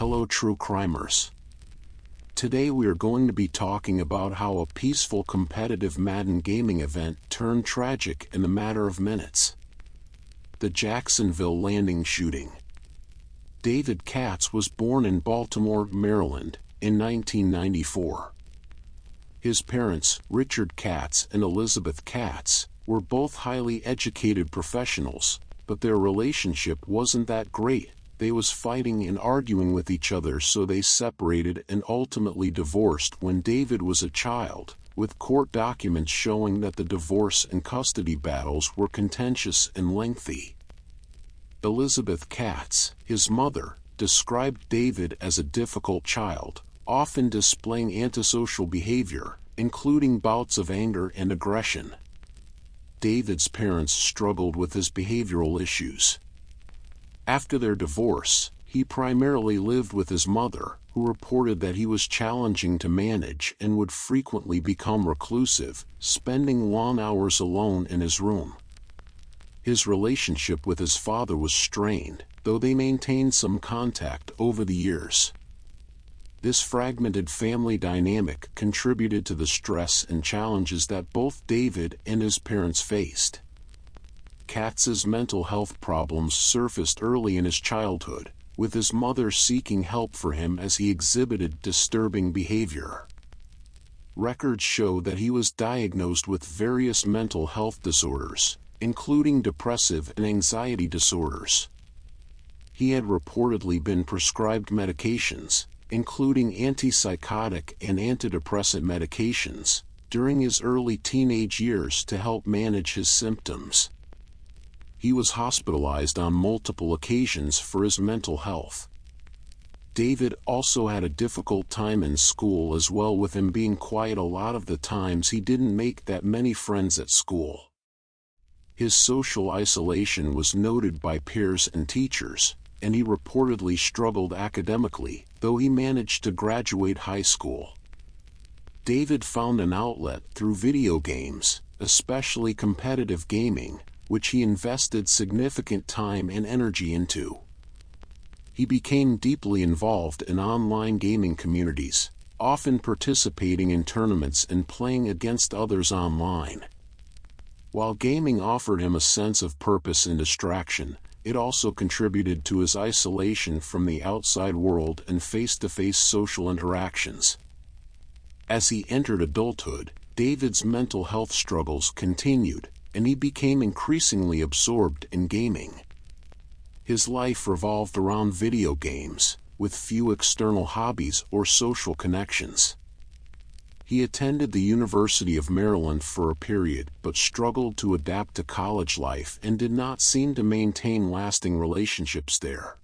Hello true crimers. Today we are going to be talking about how a peaceful competitive Madden gaming event turned tragic in a matter of minutes. The Jacksonville landing shooting. David Katz was born in Baltimore, Maryland, in 1994. His parents, Richard Katz and Elizabeth Katz, were both highly educated professionals, but their relationship wasn't that great. They was fighting and arguing with each other, so they separated and ultimately divorced when David was a child, with court documents showing that the divorce and custody battles were contentious and lengthy. Elizabeth Katz, his mother, described David as a difficult child, often displaying antisocial behavior, including bouts of anger and aggression. David's parents struggled with his behavioral issues. After their divorce, he primarily lived with his mother, who reported that he was challenging to manage and would frequently become reclusive, spending long hours alone in his room. His relationship with his father was strained, though they maintained some contact over the years. This fragmented family dynamic contributed to the stress and challenges that both David and his parents faced. Katz's mental health problems surfaced early in his childhood, with his mother seeking help for him as he exhibited disturbing behavior. Records show that he was diagnosed with various mental health disorders, including depressive and anxiety disorders. He had reportedly been prescribed medications, including antipsychotic and antidepressant medications, during his early teenage years to help manage his symptoms. He was hospitalized on multiple occasions for his mental health. David also had a difficult time in school as well, with him being quiet a lot of the times. He didn't make that many friends at school. His social isolation was noted by peers and teachers, and he reportedly struggled academically, though he managed to graduate high school. David found an outlet through video games, especially competitive gaming, which he invested significant time and energy into. He became deeply involved in online gaming communities, often participating in tournaments and playing against others online. While gaming offered him a sense of purpose and distraction, it also contributed to his isolation from the outside world and face-to-face social interactions. As he entered adulthood, David's mental health struggles continued, and he became increasingly absorbed in gaming. His life revolved around video games, with few external hobbies or social connections. He attended the University of Maryland for a period but struggled to adapt to college life and did not seem to maintain lasting relationships there.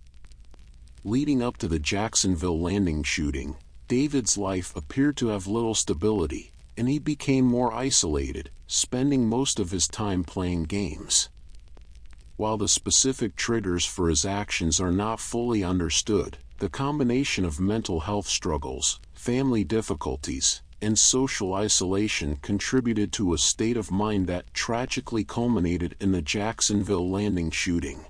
Leading up to the Jacksonville landing shooting, David's life appeared to have little stability, and he became more isolated, spending most of his time playing games. While the specific triggers for his actions are not fully understood, the combination of mental health struggles, family difficulties, and social isolation contributed to a state of mind that tragically culminated in the Jacksonville landing shooting.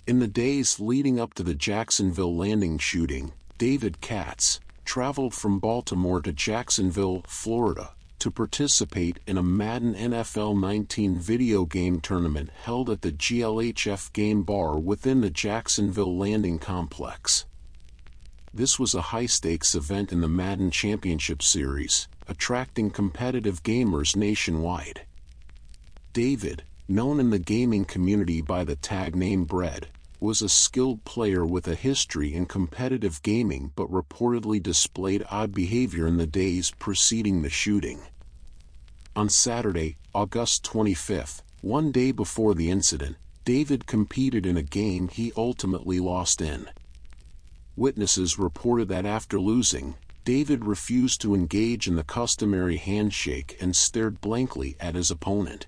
In the days leading up to the Jacksonville landing shooting, David Katz traveled from Baltimore to Jacksonville, Florida, to participate in a Madden NFL 19 video game tournament held at the GLHF Game Bar within the Jacksonville Landing Complex. This was a high-stakes event in the Madden Championship Series, attracting competitive gamers nationwide. David, known in the gaming community by the tag name Bread, was a skilled player with a history in competitive gaming but reportedly displayed odd behavior in the days preceding the shooting. On Saturday, August 25, one day before the incident, David competed in a game he ultimately lost in. Witnesses reported that after losing, David refused to engage in the customary handshake and stared blankly at his opponent.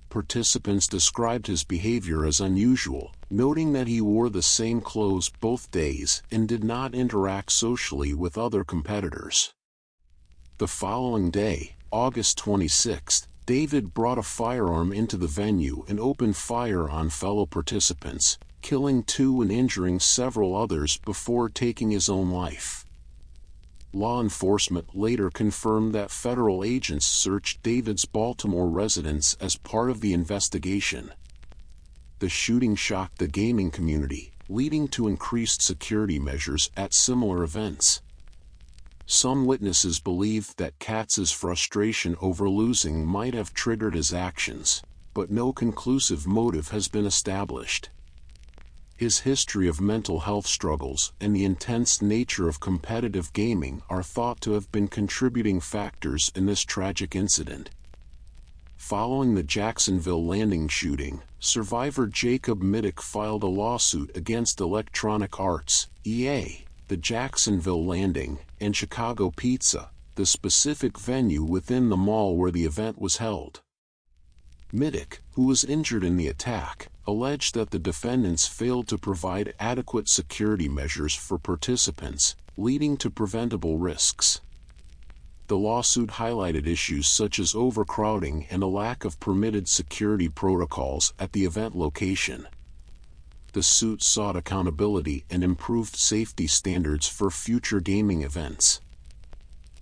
Participants described his behavior as unusual, noting that he wore the same clothes both days and did not interact socially with other competitors. The following day, August 26, David brought a firearm into the venue and opened fire on fellow participants, killing 2 and injuring several others before taking his own life. Law enforcement later confirmed that federal agents searched David's Baltimore residence as part of the investigation. The shooting shocked the gaming community, leading to increased security measures at similar events. Some witnesses believed that Katz's frustration over losing might have triggered his actions, but no conclusive motive has been established. His history of mental health struggles and the intense nature of competitive gaming are thought to have been contributing factors in this tragic incident. Following the Jacksonville landing shooting, survivor Jacob Middick filed a lawsuit against Electronic Arts, EA, the Jacksonville landing, and Chicago Pizza, the specific venue within the mall where the event was held. Middick, who was injured in the attack, alleged that the defendants failed to provide adequate security measures for participants, leading to preventable risks. The lawsuit highlighted issues such as overcrowding and a lack of permitted security protocols at the event location. The suit sought accountability and improved safety standards for future gaming events.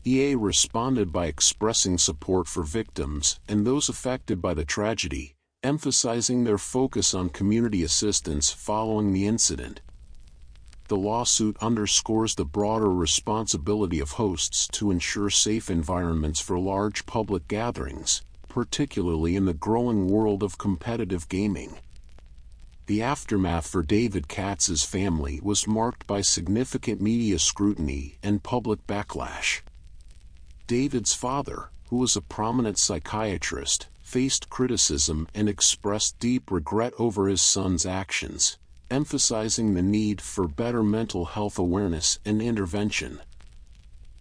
EA responded by expressing support for victims and those affected by the tragedy, emphasizing their focus on community assistance following the incident. The lawsuit underscores the broader responsibility of hosts to ensure safe environments for large public gatherings, particularly in the growing world of competitive gaming. The aftermath for David Katz's family was marked by significant media scrutiny and public backlash. David's father, who was a prominent psychiatrist, faced criticism and expressed deep regret over his son's actions, emphasizing the need for better mental health awareness and intervention.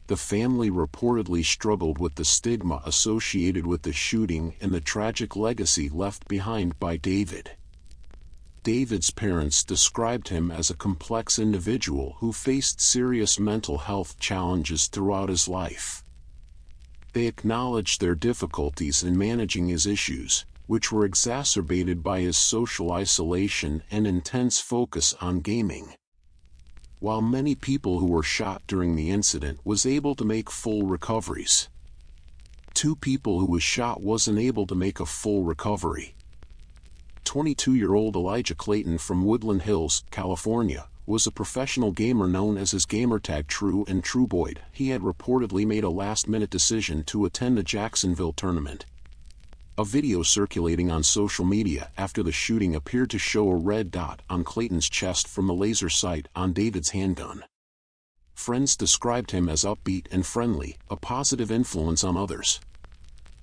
The family reportedly struggled with the stigma associated with the shooting and the tragic legacy left behind by David. David's parents described him as a complex individual who faced serious mental health challenges throughout his life. They acknowledged their difficulties in managing his issues, which were exacerbated by his social isolation and intense focus on gaming. While many people who were shot during the incident was able to make full recoveries, 2 people who was shot wasn't able to make a full recovery. 22-year-old Elijah Clayton from Woodland Hills, California, was a professional gamer known as his gamertag True and Trueboyd. He had reportedly made a last-minute decision to attend the Jacksonville tournament. A video circulating on social media after the shooting appeared to show a red dot on Clayton's chest from the laser sight on David's handgun. Friends described him as upbeat and friendly, a positive influence on others.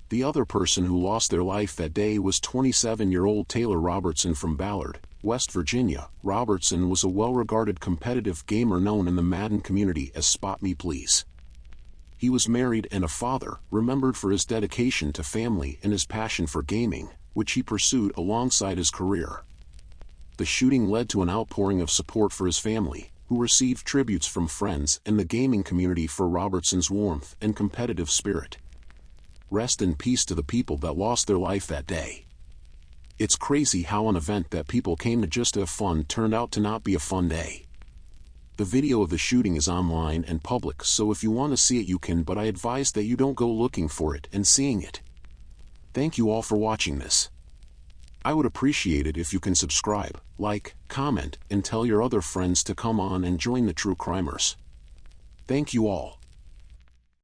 The other person who lost their life that day was 27-year-old Taylor Robertson from Ballard, West Virginia. Robertson was a well-regarded competitive gamer known in the Madden community as Spot Me Please. He was married and a father, remembered for his dedication to family and his passion for gaming, which he pursued alongside his career. The shooting led to an outpouring of support for his family, who received tributes from friends and the gaming community for Robertson's warmth and competitive spirit. Rest in peace to the people that lost their life that day. It's crazy how an event that people came to just have fun turned out to not be a fun day. The video of the shooting is online and public, so if you want to see it you can, but I advise that you don't go looking for it and seeing it. Thank you all for watching this. I would appreciate it if you can subscribe, like, comment, and tell your other friends to come on and join the true crimers. Thank you all.